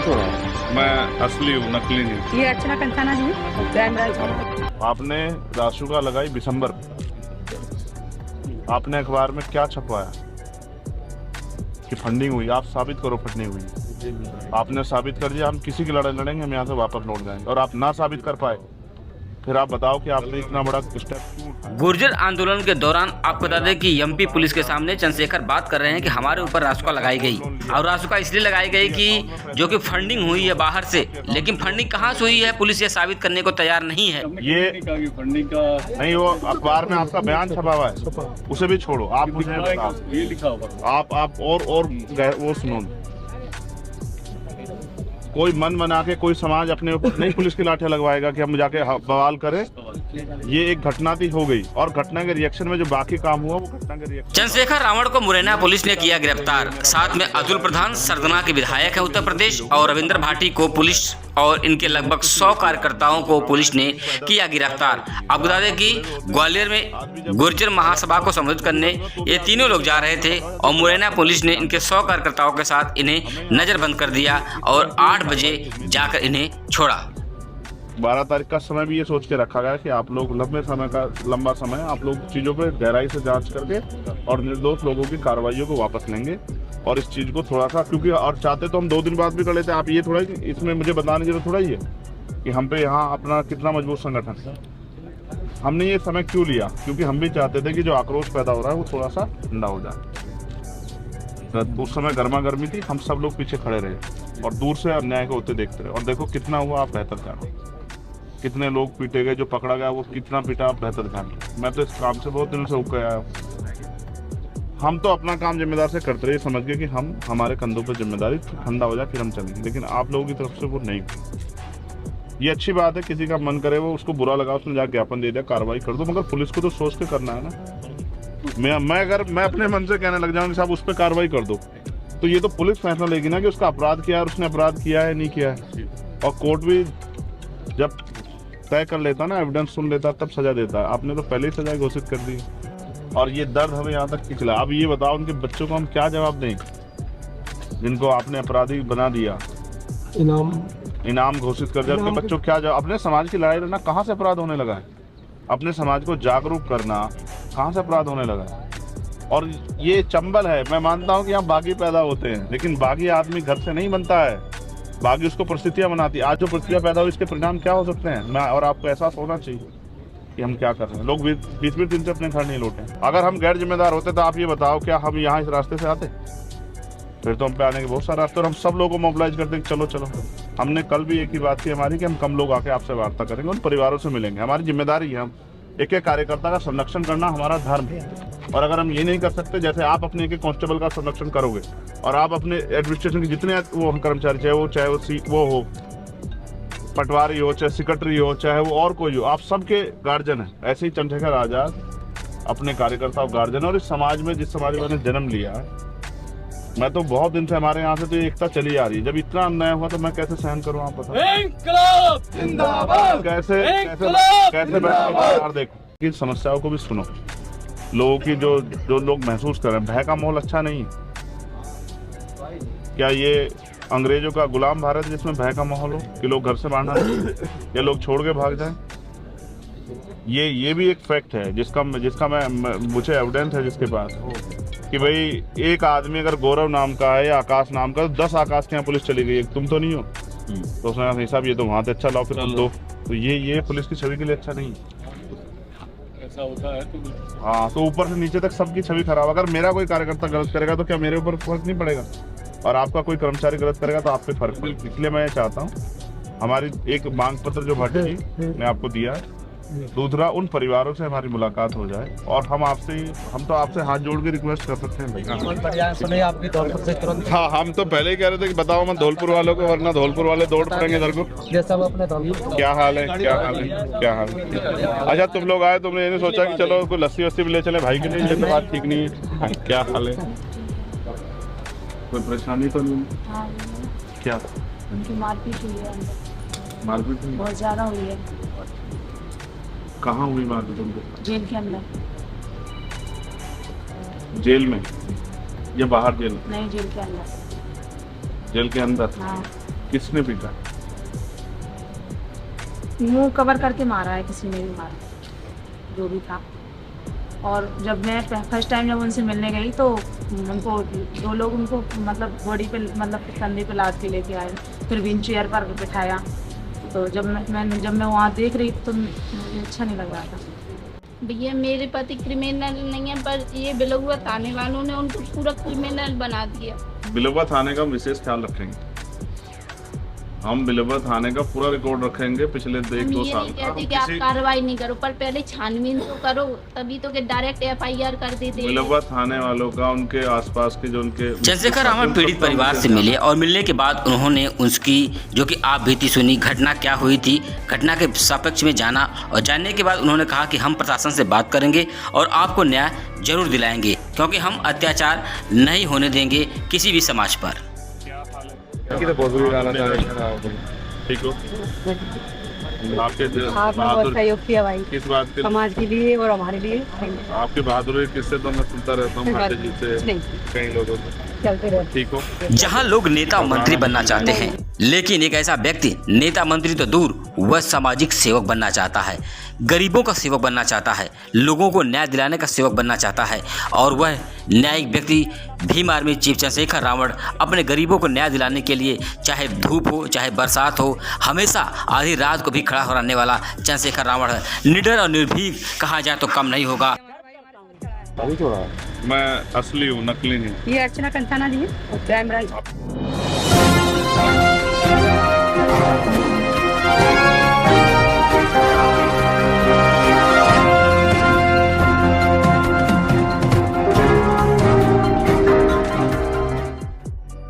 हो रहा है? मैं असली हूँ, नकली नहीं। ये अर्चना कंचाना जी। आपने रासुका लगाई दिसंबर, आपने अखबार में क्या छपवाया कि फंडिंग हुई? आप साबित करो फंडिंग हुई। आपने साबित कर दिया, हम किसी की लड़ाई लड़ेंगे, हम यहाँ से वापस लौट जाएंगे। और आप ना साबित कर पाए, फिर आप बताओ कि आपने इतना बड़ा स्टेप। गुर्जर आंदोलन के दौरान आपको बता दें कि एमपी पुलिस के सामने चंद्रशेखर बात कर रहे हैं कि हमारे ऊपर रासुका लगाई गई, और रासुका इसलिए लगाई गई कि जो कि फंडिंग हुई है बाहर से, लेकिन फंडिंग कहां से हुई है पुलिस ये साबित करने को तैयार नहीं है। ये फंडिंग का नहीं, वो अखबार में आपका बयान छपा हुआ है, उसे भी छोड़ो। आप मुझे बताओ, ये लिखा होगा। आप और वो सुनो, कोई मन बना के कोई समाज अपने ऊपर नहीं पुलिस की लाठियां लगवाएगा कि हम जाके बवाल करें। ये एक घटना थी, हो गई, और घटना के रिएक्शन में जो बाकी काम हुआ वो घटना के रिएक्शन। चंद्रशेखर रावण को मुरैना पुलिस ने किया गिरफ्तार। साथ में अतुल प्रधान सरदना के विधायक है उत्तर प्रदेश, और रविंद्र भाटी को पुलिस और इनके लगभग 100 कार्यकर्ताओं को पुलिस ने किया गिरफ्तार। आपको बता दें कि ग्वालियर में गुर्जर महासभा को संबोधित करने ये तीनों लोग जा रहे थे, और मुरैना पुलिस ने इनके 100 कार्यकर्ताओं के साथ इन्हें नजरबंद कर दिया और 8 बजे जाकर इन्हें छोड़ा। 12 तारीख का समय भी ये सोच के रखा गया कि आप लोग लंबा समय आप लोग चीज़ों पे गहराई से जांच करके और निर्दोष लोगों की कार्रवाइयों को वापस लेंगे। और इस चीज़ को थोड़ा सा, क्योंकि और चाहते तो हम 2 दिन बाद भी कर लेते। आप ये थोड़ा, इसमें मुझे बताने की जरूरत थोड़ा ही है कि हम पे यहाँ अपना कितना मजबूत संगठन है। हमने ये समय क्यों लिया? क्योंकि हम भी चाहते थे कि जो आक्रोश पैदा हो रहा है वो थोड़ा सा ठंडा हो जाए। उस समय गर्मा गर्मी थी, हम सब लोग पीछे खड़े रहे और दूर से अन्याय को होते देखते रहे। और देखो कितना हुआ, आप बेहतर जानो। कितने लोग पीटे गए, जो पकड़ा गया वो कितना पीटा, आप बेहतर जानो। मैं तो इस काम से बहुत दिनों से उग गया हूँ। हम तो अपना काम जिम्मेदार से करते रहे, समझ गए कि हम हमारे कंधों पर जिम्मेदारी, ठंडा हो जाए फिर हम चलेंगे। लेकिन आप लोगों की तरफ से वो नहीं। ये अच्छी बात है, किसी का मन करे वो उसको बुरा लगा, उसने जाकर ज्ञापन दे दिया, कार्रवाई कर दो, मगर पुलिस को तो सोच के करना है ना। मैं अपने मन से कहने लग जाऊँ साहब उस पर कार्रवाई कर दो, तो ये तो पुलिस फैसला लेगी ना कि उसका अपराध किया है, उसने अपराध किया है नहीं किया है। और कोर्ट भी जब तय कर लेता ना, एविडेंस सुन लेता, तब सजा देता है। आपने तो पहले ही सजा घोषित कर दी, और ये दर्द हमें यहाँ तक खिंचला। अब ये बताओ उनके बच्चों को हम क्या जवाब दें जिनको आपने अपराधी बना दिया, इनाम घोषित कर दिया। उनके बच्चों क्या जवाब? अपने समाज की लड़ाई लड़ना कहाँ से अपराध होने लगा है? अपने समाज को जागरूक करना कहाँ से अपराध होने लगा है? और ये चंबल है। मैं मानता हूँ कि यहाँ बागी पैदा होते हैं, लेकिन बागी आदमी घर से नहीं बनता है, बागी उसको परिस्थितियाँ बनाती है। आज जो परिस्थितियाँ पैदा हुई, इसके परिणाम क्या हो सकते हैं? मैं और आपको एहसास होना चाहिए कि हम क्या कर रहे हैं। लोग 20-20 दिन से अपने घर नहीं लौटे। अगर हम गैर जिम्मेदार होते तो आप ये बताओ, क्या हम यहाँ इस रास्ते से आते? फिर तो हम पे आने के बहुत सारे रास्ते, और हम सब लोगों को मोबिलाइज करते कि चलो चलो। हमने कल भी एक ही बात की हमारी कि हम कम लोग आके आपसे वार्ता करेंगे, उन परिवारों से मिलेंगे। हमारी जिम्मेदारी है, हम एक एक कार्यकर्ता का संरक्षण करना हमारा धर्म है। और अगर हम ये नहीं कर सकते, जैसे आप अपने एक कांस्टेबल का संरक्षण करोगे, और आप अपने एडमिनिस्ट्रेशन के जितने वो कर्मचारी, चाहे वो हो पटवारी हो, चाहे सेक्रेटरी हो, चाहे वो और कोई हो, आप सबके गार्जियन है। ऐसे ही चंद्रशेखर आजाद अपने कार्यकर्ता गार्जियन। और इस समाज में, जिस समाज में मैंने जन्म लिया है, मैं तो बहुत दिन से, हमारे यहाँ से तो एकता चली आ रही है। जब इतना अन्याय हुआ तो मैं कैसे सहन करूँ? आप बताओ, कैसे देखो, इन समस्याओं को भी सुनो। लोगों की जो लोग महसूस कर रहे हैं, भय का माहौल अच्छा नहीं है। क्या ये अंग्रेजों का गुलाम भारत जिसमें भय का माहौल हो कि लोग घर से बाहर ना या लोग छोड़ के भाग जाएं? ये भी एक फैक्ट है जिसका मुझे एविडेंस है जिसके पास, कि भाई एक आदमी अगर गौरव नाम का है या आकाश नाम का, तो 10 आकाश के यहाँ पुलिस चली गई, तुम तो नहीं हो। तो उसने कहा साहब ये तो वहाँ से अच्छा लाओ, फिर तुम दो। तो ये पुलिस की छवि के लिए अच्छा नहीं है। ऐसा होता है तो हाँ, तो ऊपर से नीचे तक सबकी छवि खराब। अगर मेरा कोई कार्यकर्ता गलत करेगा तो क्या मेरे ऊपर फर्क नहीं पड़ेगा? और आपका कोई कर्मचारी गलत करेगा तो आप पे फर्क पड़ेगा। इसलिए मैं ये चाहता हूँ, हमारी एक मांग पत्र जो भट्टी ने आपको दिया है, दूसरा उन परिवारों से हमारी मुलाकात हो जाए, और हम तो आपसे हाथ जोड़ के रिक्वेस्ट कर सकते हैं भाई। हाँ, हम तो पहले ही कह रहे थे कि बताओ मैं धौलपुर वालों को, वरना धौलपुर वाले दौड़ पड़ेंगे इधर को। क्या हाल है? अच्छा, तुम लोग आए, तुमने ये नहीं सोचा कि चलो कोई लस्सी वस्सी भी ले चले भाई के लिए? ये तो बात ठीक नहीं है। क्या हाल है? कोई परेशानी तो नहीं? क्या उनकी मारपीट हुई है, मारपीट बहुत ज्यादा हुई है। कहाँ हुई मारपीट उनको? जेल के अंदर। जेल में या बाहर जेल? नहीं, जेल के अंदर। जेल के अंदर? हाँ। किसने पीटा? मुंह कवर करके मारा है, किसी ने भी मारा, जो भी था। और जब मैं फर्स्ट टाइम जब उनसे मिलने गई तो उनको दो लोग उनको मतलब बॉडी पे मतलब कंधे पे लाद के लेके आए, फिर व्हील चेयर पर बिठाया। तो जब मैं वहाँ देख रही तो मुझे अच्छा नहीं लग रहा था। भैया मेरे पति क्रिमिनल नहीं है, पर ये बिलौआ थाने वालों ने उनको पूरा क्रिमिनल बना दिया। बिलवा थाने का विशेष ख्याल रखेंगे हम। बिलवा थाने का पूरा रिकॉर्ड रखेंगे पिछले हम 1-2 ये साल नहीं का। कहते कि आप कार्रवाई नहीं करो, पर पहले छानबीन तो करो, तभी तो कि डायरेक्ट FIR कर देते। बिलवा थाने वालों का उनके आसपास के जो उनके चंद्रशेखर रावण पीड़ित परिवार से मिले और मिलने के बाद उन्होंने उसकी जो कि आप बीती सुनी, घटना क्या हुई थी, घटना के सापेक्ष में जाना और जानने के बाद उन्होंने कहा कि हम प्रशासन से बात करेंगे और आपको न्याय जरूर दिलाएंगे, क्योंकि हम अत्याचार नहीं होने देंगे किसी भी समाज पर। ठीक हो आपके आपने बहुत सहयोग किया भाई, किस बात के? समाज के लिए और हमारे लिए। आपकी बहादुरी किससे तो मैं सुनता रहता हूँ, माता जी से, कई लोगों से। चलते रहे। ठीक हो। जहां लोग नेता मंत्री बनना चाहते हैं, लेकिन एक ऐसा व्यक्ति नेता मंत्री तो दूर, वह सामाजिक सेवक बनना चाहता है, गरीबों का सेवक बनना चाहता है, लोगों को न्याय दिलाने का सेवक बनना चाहता है। और वह न्यायिक व्यक्ति भीम आर्मी चीफ चंद्रशेखर रावण अपने गरीबों को न्याय दिलाने के लिए, चाहे धूप हो चाहे बरसात हो, हमेशा आधी रात को भी खड़ा हो रहने वाला चंद्रशेखर रावण है। निडर और निर्भीक कहा जाए तो कम नहीं होगा। मैं असली हूँ, नकली नहीं। ये अर्चना कंथाना जी है, क्राइम ब्रांच।